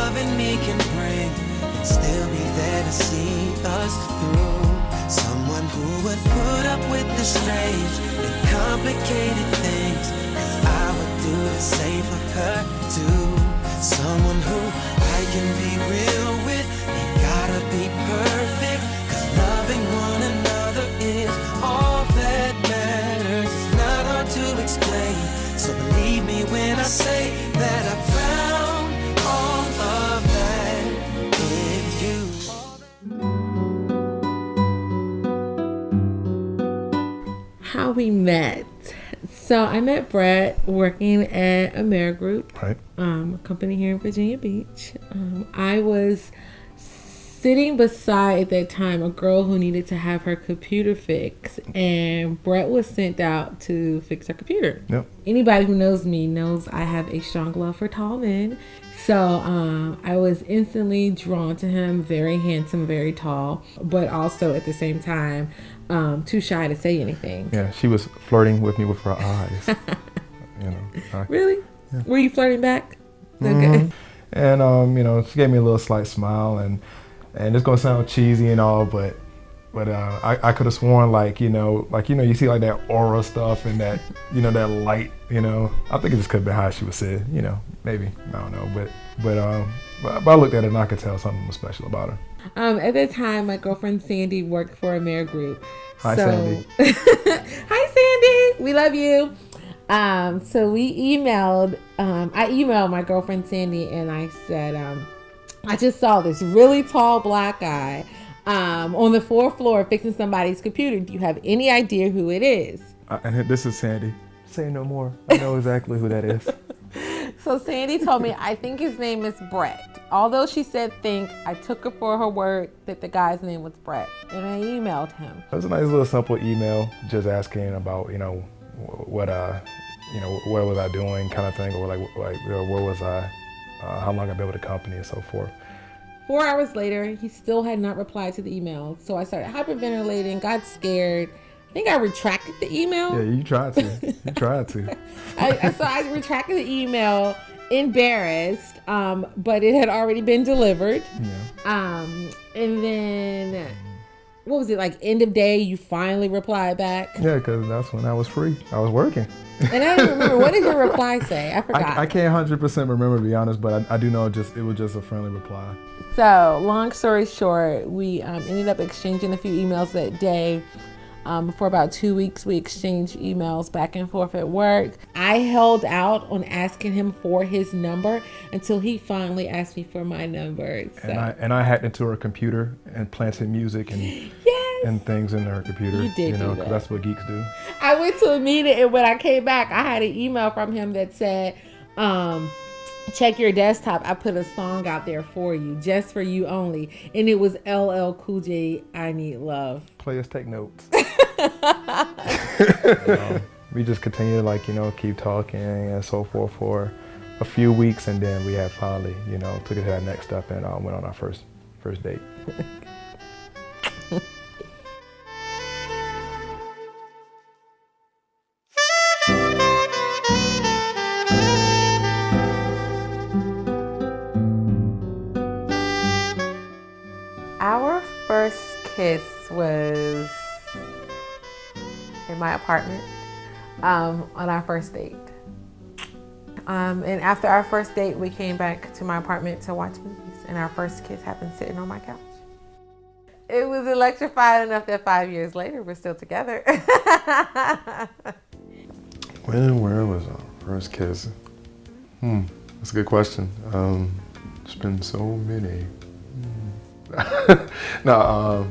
loving me can bring, and still be there to see us through. Someone who would put up with the strange and complicated things, 'cause I would do the same for her too. Someone who I can be real with, ain't gotta be perfect, 'cause loving one another is all that matters. It's not hard to explain, so believe me when I say that I found all of that in you. How we met. So I met Brett working at Amerigroup, Right. A company here in Virginia Beach. I was sitting beside at that time a girl who needed to have her computer fixed, and Brett was sent out to fix her computer. Yep. Anybody who knows me knows I have a strong love for tall men. So I was instantly drawn to him. Very handsome, very tall, but also at the same time too shy to say anything. Yeah, she was flirting with me with her eyes. Really? Yeah. Were you flirting back? Mm-hmm. Okay. And she gave me a little slight smile, and it's gonna sound cheesy and all, but I could have sworn you see like that aura stuff and that that light. I think it just could have been how she was said. Maybe, I don't know, but I looked at her and I could tell something was special about her. At that time, my girlfriend Sandy worked for Amerigroup. Hi, Sandy. Hi, Sandy. We love you. So we emailed. I emailed my girlfriend Sandy, and I said, I just saw this really tall black guy on the 4th floor fixing somebody's computer. Do you have any idea who it is? And this is Sandy. Say no more. I know exactly who that is. So Sandy told me, I think his name is Brett. Although she said think, I took her for her word that the guy's name was Brett. And I emailed him. It was a nice little simple email just asking about, what was I doing kind of thing, or where was I, how long I've been with the company and so forth. 4 hours later, he still had not replied to the email. So I started hyperventilating, got scared. I think I retracted the email. Yeah, you tried to. You tried to. So I retracted the email, embarrassed, but it had already been delivered. Yeah. And then, what was it, like end of day, you finally replied back? Yeah, because that's when I was free. I was working. And I don't remember. What did your reply say? I forgot. I can't 100% remember, to be honest, but I do know it was just a friendly reply. So, long story short, we ended up exchanging a few emails that day. For about 2 weeks, we exchanged emails back and forth at work. I held out on asking him for his number until he finally asked me for my number. So. And I hacked into her computer and planted music and yes. and things in her computer. You did do that. 'Cause that's what geeks do. I went to a meeting, and when I came back, I had an email from him that said, check your desktop. I put a song out there for you, just for you only. And it was LL Cool J, I Need Love. Players take notes. We just continue to keep talking and so forth for a few weeks, and then we had finally took it to that next step and went on our first date. Our first kiss was in my apartment on our first date. And after our first date, we came back to my apartment to watch movies, and our first kiss happened sitting on my couch. It was electrifying enough that 5 years later, we're still together. When, where was our first kiss? That's a good question. It's been so many. No,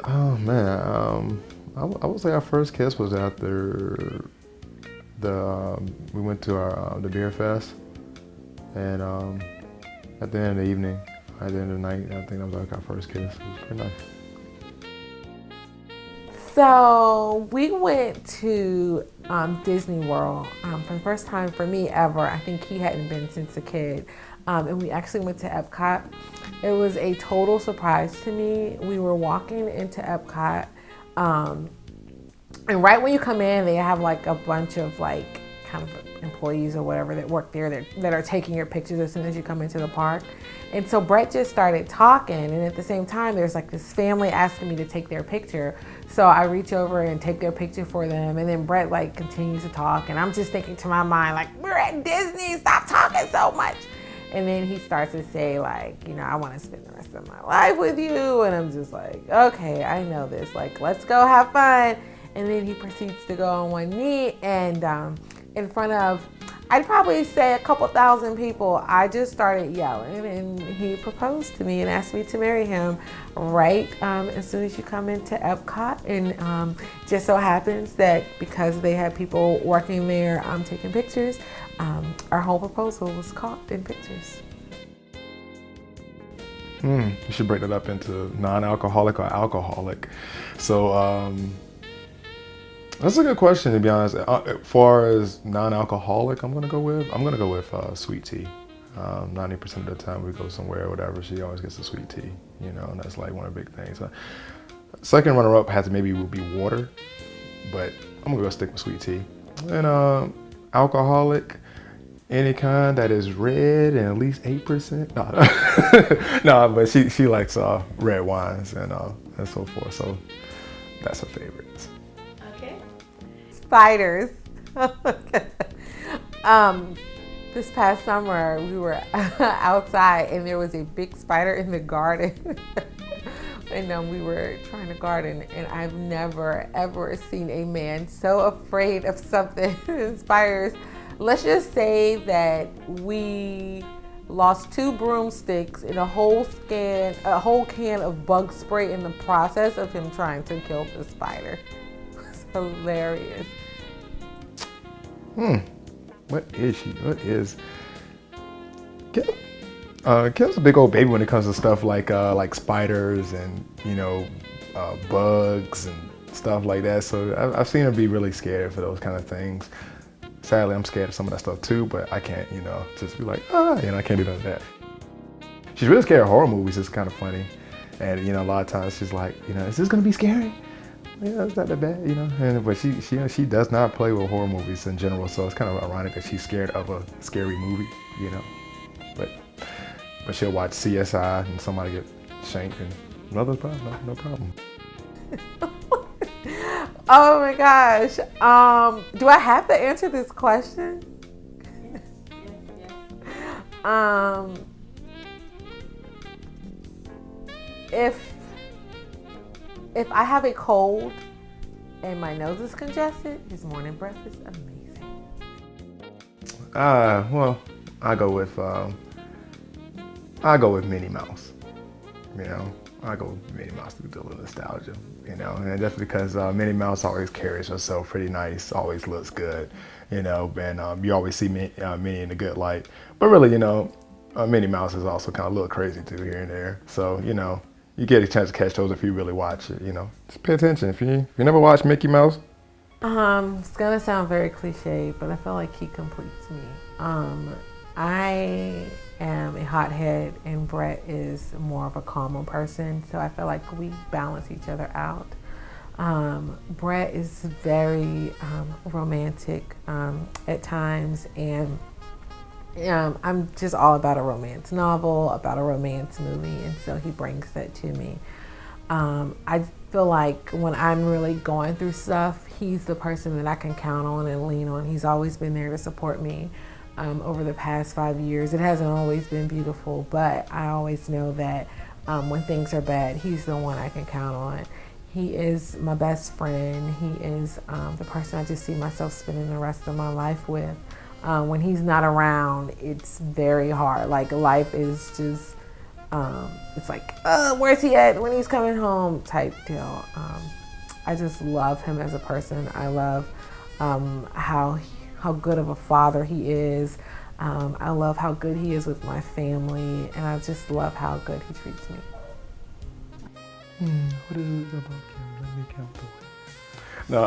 oh man, I would say our first kiss was after we went to the beer fest, and at the end of the evening, at the end of the night, I think that was like our first kiss. It was pretty nice. So we went to Disney World for the first time for me ever. I think he hadn't been since a kid. And we actually went to Epcot. It was a total surprise to me. We were walking into Epcot, and right when you come in, they have like a bunch of like kind of employees or whatever that work there that are taking your pictures as soon as you come into the park. And so Brett just started talking, and at the same time, there's like this family asking me to take their picture. So I reach over and take their picture for them, and then Brett like continues to talk, and I'm just thinking to my mind, like, we're at Disney, stop talking so much. And then he starts to say, like, you know, I want to spend the rest of my life with you. And I'm just like, okay, I know this. Like, let's go have fun. And then he proceeds to go on one knee and in front of, I'd probably say a couple thousand people, I just started yelling, and he proposed to me and asked me to marry him right as soon as you come into Epcot. And just so happens that because they had people working there taking pictures, our whole proposal was caught in pictures. You should break that up into non-alcoholic or alcoholic. So that's a good question, to be honest. As far as non-alcoholic, I'm gonna go with sweet tea. 90% of the time we go somewhere or whatever, she always gets a sweet tea. You know, and that's like one of the big things. Second runner-up would be water, but I'm gonna go stick with sweet tea. And alcoholic, any kind that is red and at least 8%. No, but she likes red wines and so forth. So that's her favorites. Okay. Spiders. This past summer we were outside and there was a big spider in the garden. And we were trying to garden, and I've never ever seen a man so afraid of something. Spiders. Let's just say that we lost 2 broomsticks and a whole can of bug spray in the process of him trying to kill the spider. It was hilarious. What is she? What is? Kim's a big old baby when it comes to stuff like spiders and, you know, bugs and stuff like that. So I've seen her be really scared for those kind of things. Sadly, I'm scared of some of that stuff too, but I can't, you know, just be like, I can't do none of that. She's really scared of horror movies. It's kind of funny. And, you know, a lot of times she's like, you know, is this going to be scary? Yeah, it's not that bad, you know. But she does not play with horror movies in general, so it's kind of ironic that she's scared of a scary movie, you know. But she'll watch CSI and somebody get shanked and no problem. Oh my gosh. Do I have to answer this question? Yes. If I have a cold and my nose is congested, his morning breath is amazing. Well, I go with Minnie Mouse. You know, I go with Minnie Mouse to do a little nostalgia. You know, and that's because Minnie Mouse always carries herself pretty nice, always looks good. You know, and you always see Minnie in a good light. But really, you know, Minnie Mouse is also kind of a little crazy too here and there. So, you know, you get a chance to catch those if you really watch it, you know. Just pay attention. If you never watched Mickey Mouse. It's gonna sound very cliche, but I feel like he completes me. I am a hothead and Brett is more of a calmer person, so I feel like we balance each other out. Brett is very romantic at times, and I'm just all about a romance novel, about a romance movie, and so he brings that to me. I feel like when I'm really going through stuff, he's the person that I can count on and lean on. He's always been there to support me over the past 5 years. It hasn't always been beautiful, but I always know that when things are bad, he's the one I can count on. He is my best friend. He is the person I just see myself spending the rest of my life with. When he's not around, it's very hard. Like, life is just, it's like, where's he at when he's coming home type deal. I just love him as a person. I love how good of a father he is. I love how good he is with my family, and I just love how good he treats me. What is it about Kim? Let me count the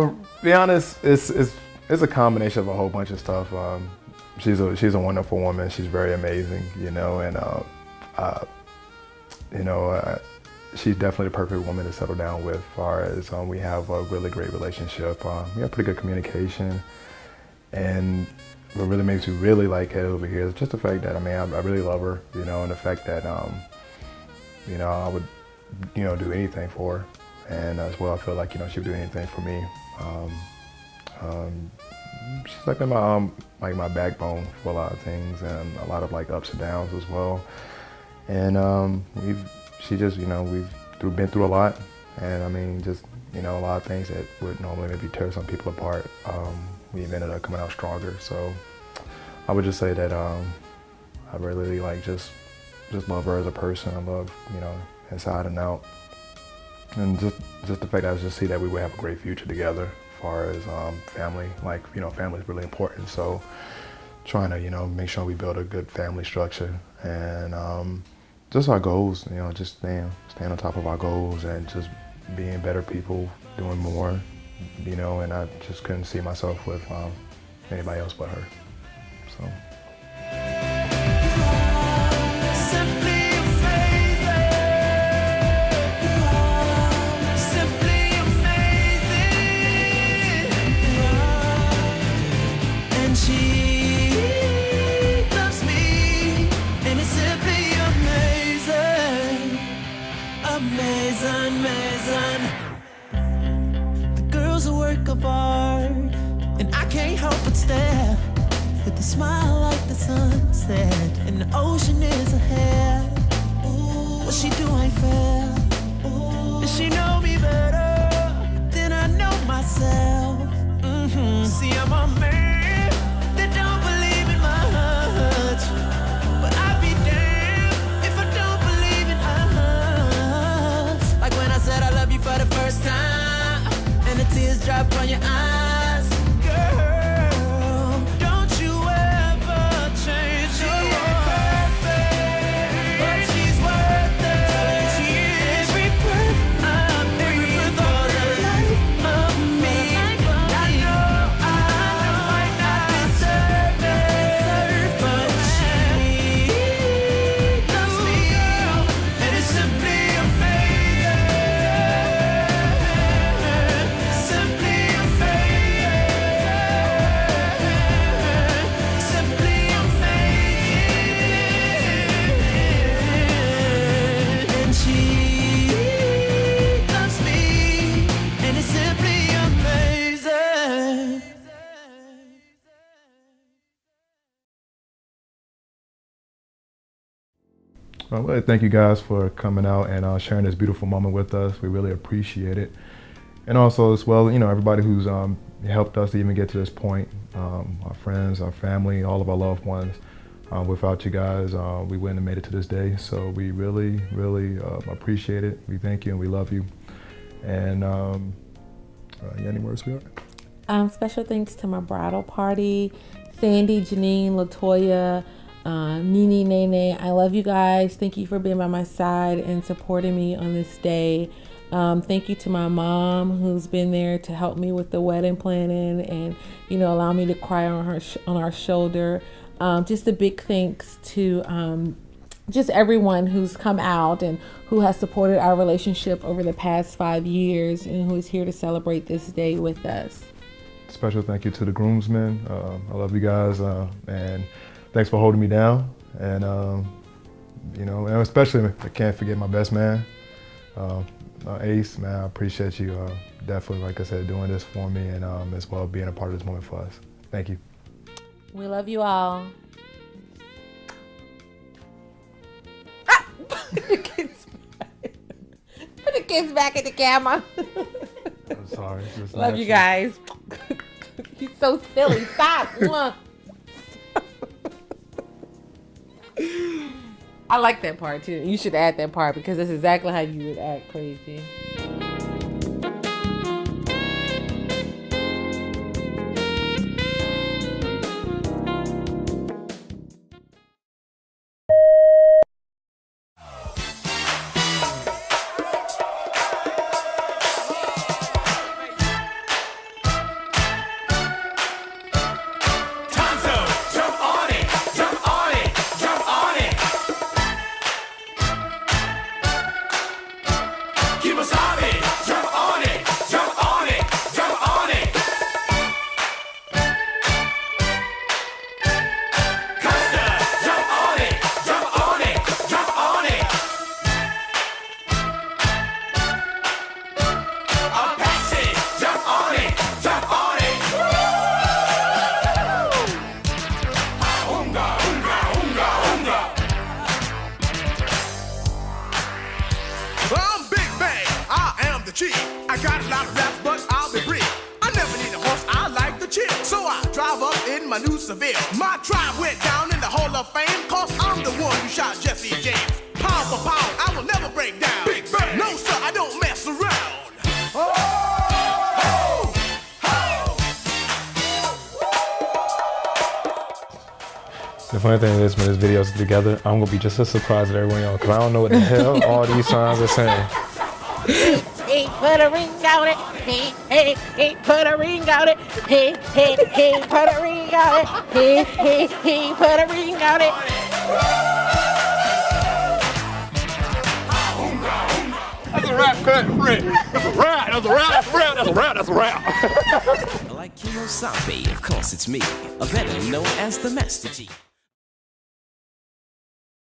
way. Be honest, it's a combination of a whole bunch of stuff. She's a wonderful woman. She's very amazing, you know, and she's definitely the perfect woman to settle down with. As far as we have a really great relationship, we have pretty good communication, and what really makes me really like it over here is just the fact that I really love her, and the fact that I would do anything for her, and as well I feel like she would do anything for me. She's like my backbone for a lot of things and a lot of like ups and downs as well. And we've been through a lot, and just a lot of things that would normally maybe tear some people apart. We've ended up coming out stronger. So I would just say that I really like just love her as a person. I love inside and out, and just the fact that I just see that we would have a great future together. As far as family, family is really important. So trying to make sure we build a good family structure, and just our goals, just staying on top of our goals and just being better people, doing more, and I just couldn't see myself with anybody else but her. So. And I can't help but stare with a smile like the sunset, and the ocean is ahead. Ooh, what she do ain't fair. Ooh, does she know me better than I know myself? See, I'm a man that don't believe in much, but I'd be damned if I don't believe in us. Like when I said I love you for the first time, and the tears drop on your eyes. Girl, don't you ever change. She ain't perfect, but she's worth it. She is every breath I breathe for the life of me. I know I might not deserve it, but she loves me, and it's simply amazing. Simply Well, really thank you guys for coming out and sharing this beautiful moment with us. We really appreciate it. And also as well, everybody who's helped us to even get to this point, our friends, our family, all of our loved ones. Without you guys, we wouldn't have made it to this day. So we really, really appreciate it. We thank you and we love you. And you got any words, sweetheart? Special thanks to my bridal party, Sandy, Janine, Latoya, Nene, Nene. I love you guys. Thank you for being by my side and supporting me on this day. Thank you to my mom who's been there to help me with the wedding planning and, allow me to cry on our shoulder. Just a big thanks to just everyone who's come out and who has supported our relationship over the past 5 years and who is here to celebrate this day with us. Special thank you to the groomsmen. I love you guys, and thanks for holding me down. And and especially I can't forget my best man, Ace. Man, I appreciate you definitely, like I said, doing this for me and as well being a part of this moment for us. Thank you. We love you all. Put the kids back in the camera. I'm sorry. Love you guys. You're so silly. Stop. I like that part too. You should add that part because that's exactly how you would act crazy. I'm Big Bang, I am the chief. I got a lot of raps, but I'll be brief. I never need a horse, I like to chill. So I drive up in my new Seville. My tribe went down in the Hall of Fame, cause I'm the one who shot Jesse James. Pound for pound, I will never break down. Big Bang. No sir, I don't mess around. The funny thing is, when this video's together, I'm gonna be just as surprised as everyone else, because I don't know what the hell all these songs are saying. He put a ring on it. He put a ring on it. He put a ring on it. He put a ring on it. That's a rap, cut, Rick. That's a rap, that's a rap, that's a rap, that's a rap, that's a rap. Like Kimosabe, of course it's me, better known as the Master G.